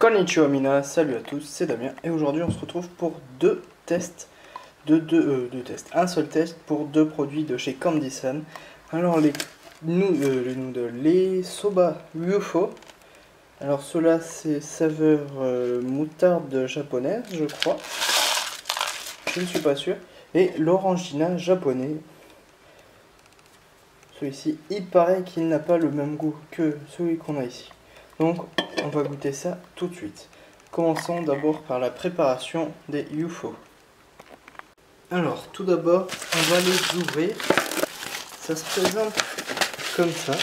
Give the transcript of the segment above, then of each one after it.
Konnichiwa mina, salut à tous, c'est Damien et aujourd'hui on se retrouve pour deux tests, un seul test pour deux produits de chez Candy-san. Alors les noodles, les soba UFO. Alors cela c'est saveur moutarde japonaise je crois, je ne suis pas sûr, et l'orangina japonais. Celui-ci il paraît qu'il n'a pas le même goût que celui qu'on a ici. Donc on va goûter ça tout de suite. Commençons d'abord par la préparation des UFO. Alors tout d'abord on va les ouvrir. Ça se présente comme ça.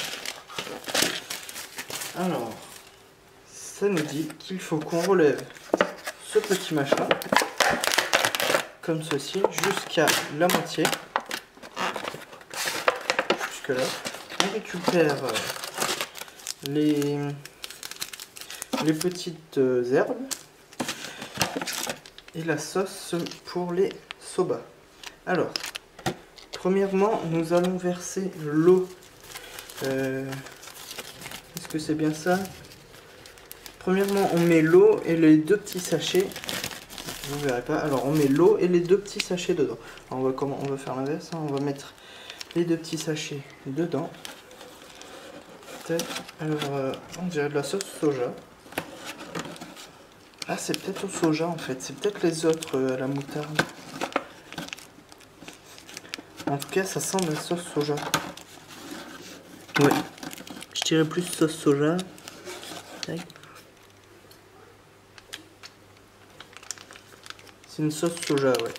Alors ça nous dit qu'il faut qu'on relève ce petit machin comme ceci jusqu'à la moitié. Jusque là. On récupère les petites herbes et la sauce pour les soba. Alors, premièrement, nous allons verser l'eau. Est-ce que c'est bien ça? Premièrement, on met l'eau et les deux petits sachets. Vous verrez pas. Alors, on met l'eau et les deux petits sachets dedans. Alors, on va faire l'inverse. Hein. On va mettre les deux petits sachets dedans. Alors, on dirait de la sauce soja. Ah, c'est peut-être au soja en fait, c'est peut-être les autres à la moutarde. En tout cas, ça sent la sauce soja. Ouais, je dirais plus sauce soja. C'est une sauce soja, ouais.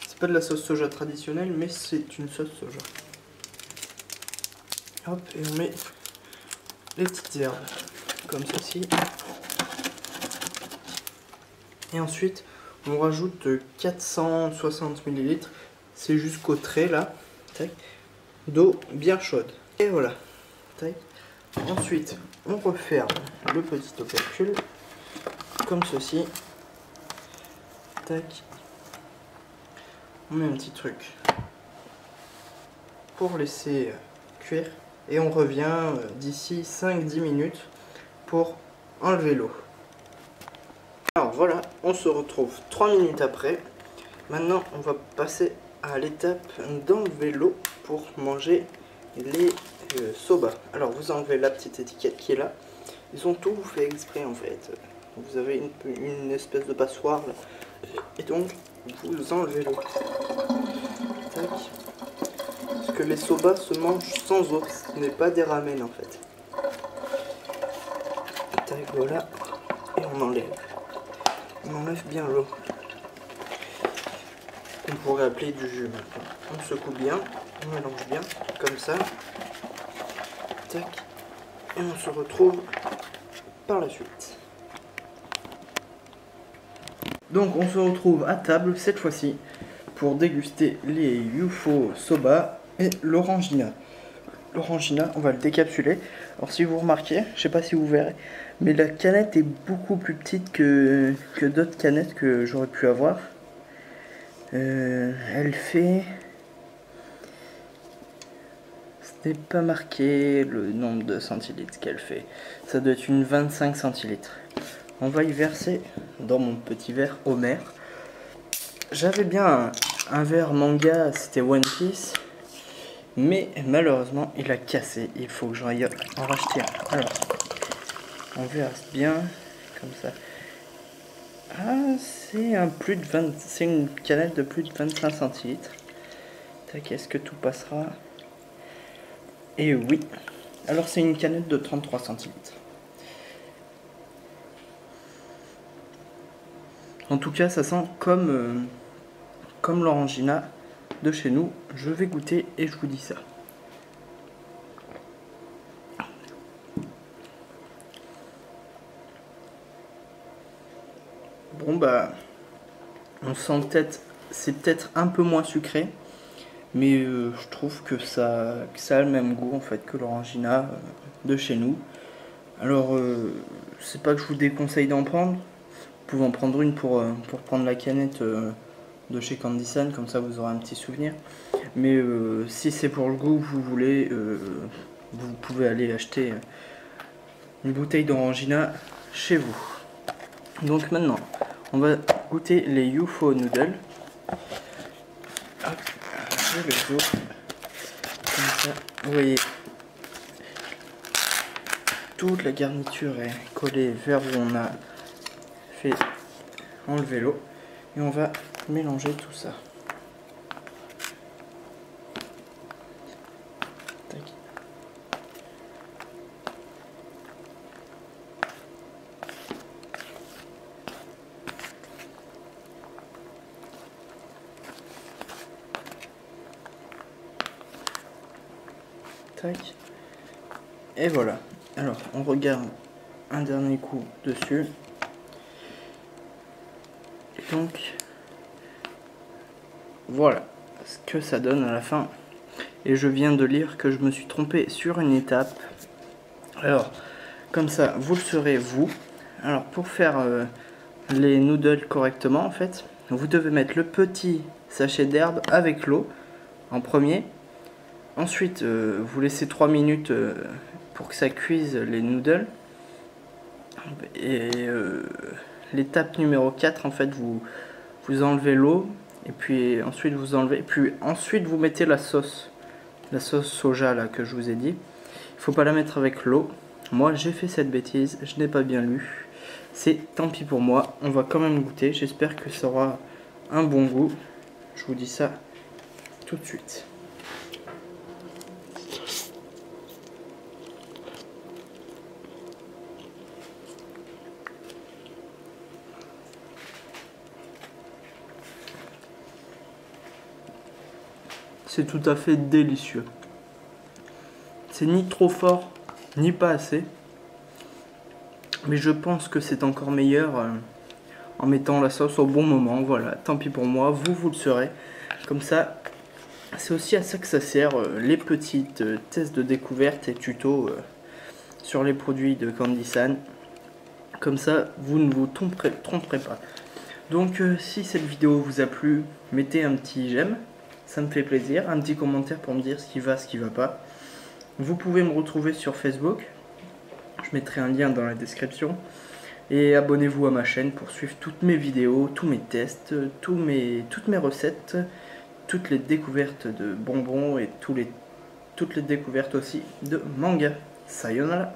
C'est pas de la sauce soja traditionnelle, mais c'est une sauce soja. Hop, et on met les petites herbes, comme ceci. Et ensuite, on rajoute 460 ml, c'est jusqu'au trait là, d'eau bien chaude. Et voilà. Tac. Ensuite, on referme le petit opercule, comme ceci. Tac. On met un petit truc pour laisser cuire. Et on revient d'ici 5-10 minutes pour enlever l'eau. Alors voilà, on se retrouve 3 minutes après. Maintenant, on va passer à l'étape d'enlever l'eau pour manger les soba. Alors, vous enlevez la petite étiquette qui est là. Ils ont tout fait exprès en fait. Vous avez une espèce de passoire là. Et donc, vous enlevez l'eau. Tac. Parce que les soba se mangent sans eau. Ce n'est pas des ramen en fait. Tac, voilà. Et on enlève. On enlève bien l'eau. On pourrait appeler du jus maintenant. On secoue bien, on mélange bien, comme ça. Tac. Et on se retrouve par la suite. Donc on se retrouve à table cette fois-ci pour déguster les UFO soba et l'orangina. L'orangina, on va le décapsuler. Alors si vous remarquez, je sais pas si vous verrez, mais la canette est beaucoup plus petite que d'autres canettes que j'aurais pu avoir. Elle fait... Ce n'est pas marqué le nombre de centilitres qu'elle fait. Ça doit être une 25 centilitres. On va y verser dans mon petit verre Homer. J'avais bien un verre manga, c'était One Piece. Mais malheureusement, il a cassé. Il faut que j'aille en racheter un. Alors, on verse bien, comme ça. Ah, c'est c'est une canette de plus de 25 centilitres. Tac, est-ce que tout passera? Et oui. Alors, c'est une canette de 33 centilitres. En tout cas, ça sent comme l'orangina de chez nous. Je vais goûter et je vous dis ça. Bon bah, on sent peut-être, c'est peut-être un peu moins sucré, mais je trouve que ça a le même goût en fait que l'orangina de chez nous. Alors, c'est pas que je vous déconseille d'en prendre. Vous pouvez en prendre une pour prendre la canette de chez Candy-san, comme ça vous aurez un petit souvenir. Mais si c'est pour le goût que vous voulez, vous pouvez aller acheter une bouteille d'orangina chez vous. Donc maintenant, on va goûter les UFO noodles. Hop, je les ouvre. Comme ça, vous voyez, toute la garniture est collée vers où on a fait enlever l'eau. Et on va mélanger tout ça. Tac. Tac. Et voilà. Alors, on regarde un dernier coup dessus. Et donc, voilà ce que ça donne à la fin. Et je viens de lire que je me suis trompé sur une étape. Alors, comme ça, vous le saurez vous. Alors, pour faire les noodles correctement, en fait, vous devez mettre le petit sachet d'herbe avec l'eau en premier. Ensuite, vous laissez 3 minutes pour que ça cuise les noodles. Et l'étape numéro 4, en fait, vous enlevez l'eau. Et puis ensuite vous enlevez. Puis ensuite vous mettez la sauce soja là que je vous ai dit. Il faut pas la mettre avec l'eau. Moi j'ai fait cette bêtise, je n'ai pas bien lu. C'est tant pis pour moi. On va quand même goûter. J'espère que ça aura un bon goût. Je vous dis ça tout de suite. C'est tout à fait délicieux. C'est ni trop fort, ni pas assez. Mais je pense que c'est encore meilleur en mettant la sauce au bon moment. Voilà, tant pis pour moi, vous le saurez. Comme ça, c'est aussi à ça que ça sert, les petites tests de découverte et tutos sur les produits de Candy San. Comme ça, vous ne vous tromperez pas. Donc, si cette vidéo vous a plu, mettez un petit j'aime. Ça me fait plaisir. Un petit commentaire pour me dire ce qui va, ce qui va pas. Vous pouvez me retrouver sur Facebook. Je mettrai un lien dans la description. Et abonnez-vous à ma chaîne pour suivre toutes mes vidéos, tous mes tests, toutes mes recettes, toutes les découvertes de bonbons et toutes les découvertes aussi de manga. Sayonara.